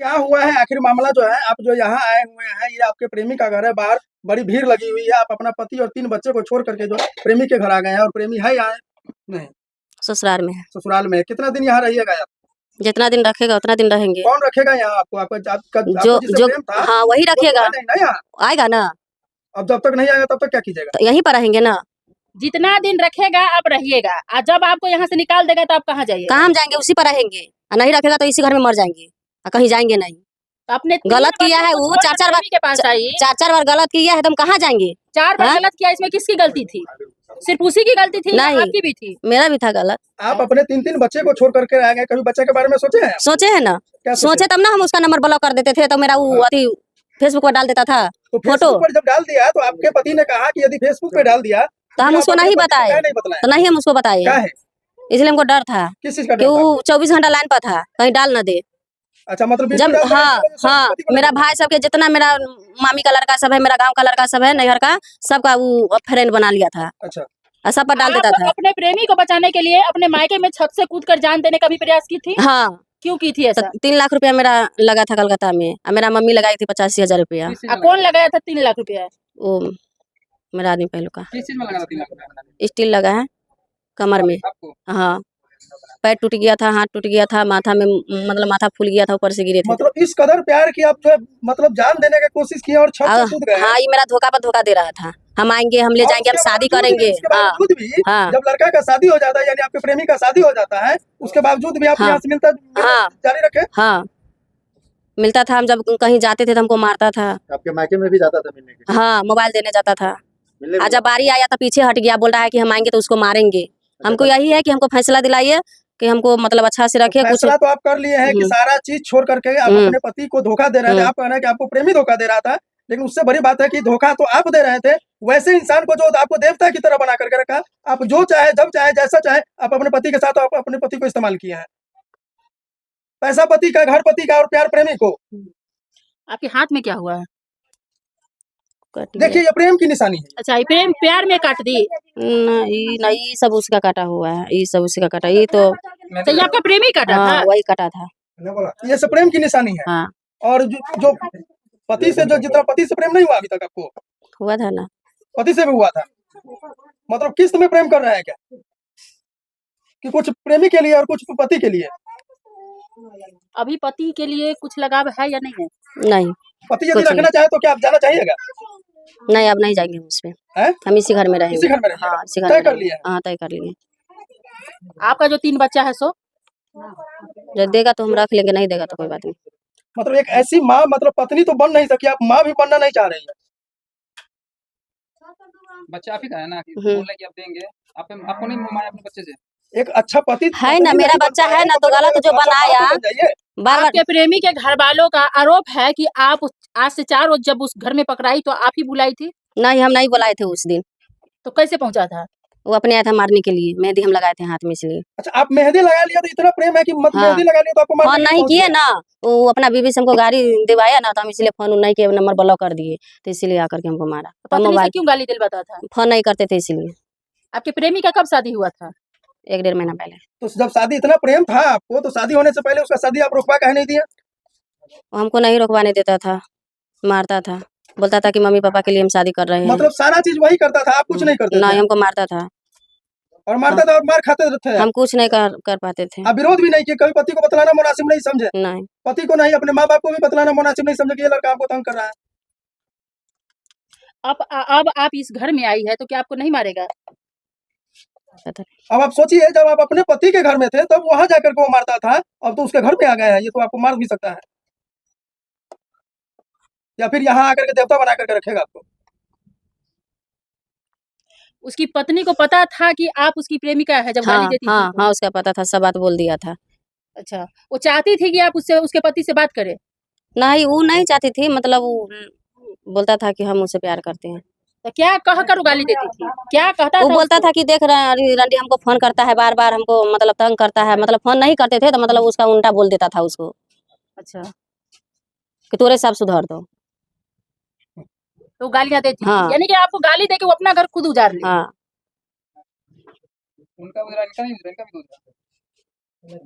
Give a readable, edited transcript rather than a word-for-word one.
क्या हुआ है आखिर मामला जो है? आप जो यहाँ आए हुए हैं, ये आपके प्रेमी का घर है, बाहर बड़ी भीड़ लगी हुई है, आप अपना पति और 3 बच्चे को छोड़ करके जो प्रेमी के घर आ गए हैं और प्रेमी है यहाँ नहीं? ससुराल में है। ससुराल में है। कितना दिन यहाँ रहिएगा आप? जितना दिन रखेगा उतना दिन रहेंगे। कौन रखेगा यहाँ आपको? जो आपको जिससे जो प्रेम था, हाँ वही वो तो रखेगा। है नहीं ना यहाँ? आएगा ना, अब जब तक नहीं आएगा तब तक क्या कीजिएगा? तो यहीं पर रहेंगे ना। जितना दिन रखेगा आप रहिएगा, और जब आपको यहाँ से निकाल देगा तो आप कहाँ जाइएगा? कहाँ हम जाएंगे, उसी पर रहेंगे। और नहीं रखेगा तो इसी घर में मर जाएंगे और कहीं जाएंगे नहीं। तो अपने गलत किया है वो 4-4 बार के पास आई, 4-4 बार गलत किया है तो हम कहाँ जाएंगे? 4 बार हाँ? गलत किया, इसमें किसकी गलती थी? सिर्फ उसी की गलती थी या नहीं। आपकी भी थी? मेरा भी था गलत। आप अपने 3-3 बच्चे को छोड़ करके आ गए, कभी बच्चे के बारे में सोचे हैं? सोचे है ना, क्या सोचे? सोचे तब ना हम उसका नंबर ब्लॉक कर देते थे, तो मेरा वो अति फेसबुक पर डाल देता था तो फोटो। फेसबुक पर जब डाल दिया तो आपके पति ने कहा कि यदि फेसबुक पे डाल दिया तो हम फिर उसको आप नहीं अपने पति को बताए, काहे नहीं बतलाए? तो नहीं हम उसको बताए, क्या है? इसलिए हमको डर था किस चीज का कि डर था? वो 24 घंटा लाइन पर था, कहीं डाल न दे। अच्छा, मतलब जब वीडियो डाल रहे हैं, हाँ इसकी वजह से हाँ आपके पति को मेरा लगा? भाई सबके जितना मेरा मामी का लड़का सब है, मेरा गांव का लड़का सब है, नैहर का सबका वो फ्रेंड बना लिया था अच्छा, और सब पर डाल देता आप था। अपने प्रेमी को बचाने के लिए अपने मायके में छत से कूदकर जान देने का भी प्रयास की थी? हाँ, क्यों की थी तो ऐसा? 3 लाख रुपया मेरा लगा था कलकत्ता में और मेरा मम्मी लगाई थी 85,000 रुपया। कौन लगाया था 3 लाख रुपया? वो मेरा आदमी पहलू का किस चीज में लगा 3 लाख रुपया? स्टील लगा है कमर में। आपको? हाँ, पैर टूट गया था, हाथ टूट गया था, माथा में मतलब माथा फूल गया था, ऊपर से गिरे थे। मतलब इस कदर प्यार की आप जो है मतलब जान देने की कोशिश की और छत से कूद गए। हाँ, ये मेरा धोखा पर धोखा दे रहा था, हम आएंगे, हम ले और जाएंगे, हम उसके शादी बावजूद भी- करेंगे। उसके हाँ बावजूद भी हाँ जब लड़का का शादी हो जाता है, यानी आपके प्रेमी का शादी हो जाता है, उसके बावजूद भी आप हाँ यहाँ से मिलता हाँ जारी रखे? हाँ मिलता था। हम जब कहीं जाते थे तो हमको मारता था। आपके मायके में भी जाता था मिलने के? हाँ, मोबाइल देने जाता था। मिलने आज जब बारी आया तो पीछे हट गया, बोल रहा है कि हम आएंगे तो उसको मारेंगे। हमको यही है कि हमको फैसला दिलाइए कि हमको मतलब अच्छा से रखे। कुछ फैसला तो आप कर लिए हैं कि सारा चीज छोड़ करके आप अपने पति को धोखा दे रहे थे। आप कह रहे हैं कि आपको प्रेमी धोखा दे रहा था, लेकिन उससे बड़ी बात है कि धोखा तो आप दे रहे थे वैसे इंसान को जो आपको देवता की तरह बना करके रखा। आप जो चाहे, जब चाहे, जैसा चाहे, आप अपने पति के साथ आप अपने पति को इस्तेमाल किए हैं। पैसा पति का, घर पति का और प्यार प्रेमी को। आपके हाथ में क्या हुआ है? देखिए, ये प्रेम की निशानी है। अच्छा, ये प्रेम प्यार में काट दी? नहीं, सब उसका काटा हुआ है, ये सब उसी का काटा। ये तो ये आपका प्रेमी काटा था? हाँ, वही काटा था। ये सब प्रेम की निशानी है। हाँ, और जो पति से, जो जितना पति से प्रेम नहीं हुआ अभी तक आपको, हुआ था ना। पति से भी हुआ था। मतलब किस्त में प्रेम कर रहे हैं क्या? कि कुछ प्रेमी के लिए और कुछ पति के लिए? अभी पति के लिए कुछ लगाव है या नहीं है? नहीं, पति यदि रखना चाहे तो क्या आप जाना चाहिएगा? नहीं, अब नहीं जाएंगे उसपे। हैं? हम इसी घर में रहेंगे। इसी घर में रहेंगे? हाँ, इसी घर तय में कर रहेंगे। लिया है? हाँ, तय कर लिए। आपका जो 3 बच्चा है सो? जब देगा तो हम रख लेंगे, नहीं देगा तो कोई बात नहीं। मतलब एक ऐसी माँ, मतलब पत्नी तो बन नहीं सकी, आप माँ भी बनना नहीं चाह रही है। बच्चा आप ही का है ना कि बोल रहे कि आप देंगे, आपको नहीं माना अपने बच्चे से? एक अच्छा पति है ना, मेरा बच्चा है ना, तो गलत जो बनाया बार बार। आपके प्रेमी के घर वालों का आरोप है कि आप आज से 4 रोज जब उस घर में पकड़ाई तो आप ही बुलाई थी? नहीं, हम नहीं बुलाए थे उस दिन। तो कैसे पहुंचा था? वो अपने आया था मारने के लिए, मेहंदी हम लगाए थे हाथ में, इसलिए। अच्छा, आप मेहंदी लगा लिया तो इतना प्रेम है कि हाँ। मेहंदी लगा लिया तो आपको फोन मारने नहीं पहुंच किए गया। ना, वो अपना बीवी से हमको गाड़ी दिवाया ना, तो हम इसलिए फोन नहीं किए, नंबर ब्लॉक कर दिए, तो इसीलिए आकर के हमको मारा। तो पत्नी से मोबाइल क्यों गाली दिलवाता था? फोन नहीं करते थे इसलिए। आपके प्रेमी का कब शादी हुआ था? 1-1.5 महीना पहले। तो जब शादी, इतना प्रेम था आपको, तो शादी होने से पहले उसका शादी आप रुकवा काहे नहीं दिया? वो हमको नहीं रोकवाने देता था, मारता था, बोलता था कि मम्मी पापा के लिए हम शादी कर रहे हैं। मतलब सारा चीज वही करता था, आप कुछ नहीं करते नहीं, थे? हमको मारता था। और मारता था और मार खाते थे? हम कुछ नहीं कर पाते थे। आप विरोध भी नहीं किए? कभी पति को बतलाना मुनासिब नहीं समझे? नहीं, पति को नहीं, अपने माँ बाप को भी बतलाना मुनासिब नहीं समझे कि ये लड़का आपको तंग कर रहा है? अब आप इस घर में आई है तो क्या आपको नहीं मारेगा? पता नहीं। अब आप सोचिए, जब आप अपने पति के घर में थे तब वहां जाकर के वो मारता था, अब तो उसके घर पे आ गए हैं, ये तो आपको मार भी सकता है, या फिर यहाँ आकर के देवता बना करके रखेगा आपको। उसकी पत्नी को पता था कि आप उसकी प्रेमिका है जब गाली हाँ देती हाँ थी? हाँ, उसका पता था, सब बात बोल दिया था। अच्छा, वो चाहती थी कि आप उससे, उसके पति से बात करें? नहीं, वो नहीं चाहती थी, मतलब वो बोलता था कि हम उससे प्यार करते हैं। तो क्या कह कर गाली देती थी? क्या कहता वो था बोलता उसको? था कि देख रंडी हमको फोन करता है बार बार, हमको मतलब तंग करता है, मतलब फोन नहीं करते थे तो मतलब उसका उल्टा बोल देता था उसको अच्छा, कि तोरे सब सुधर दो। तो गालियां देती थी? हाँ। यानी कि आपको गाली देके वो अपना घर खुद उजाड़ ले? हाँ। उनका उधर इनका नहीं, इनका भी दूसरा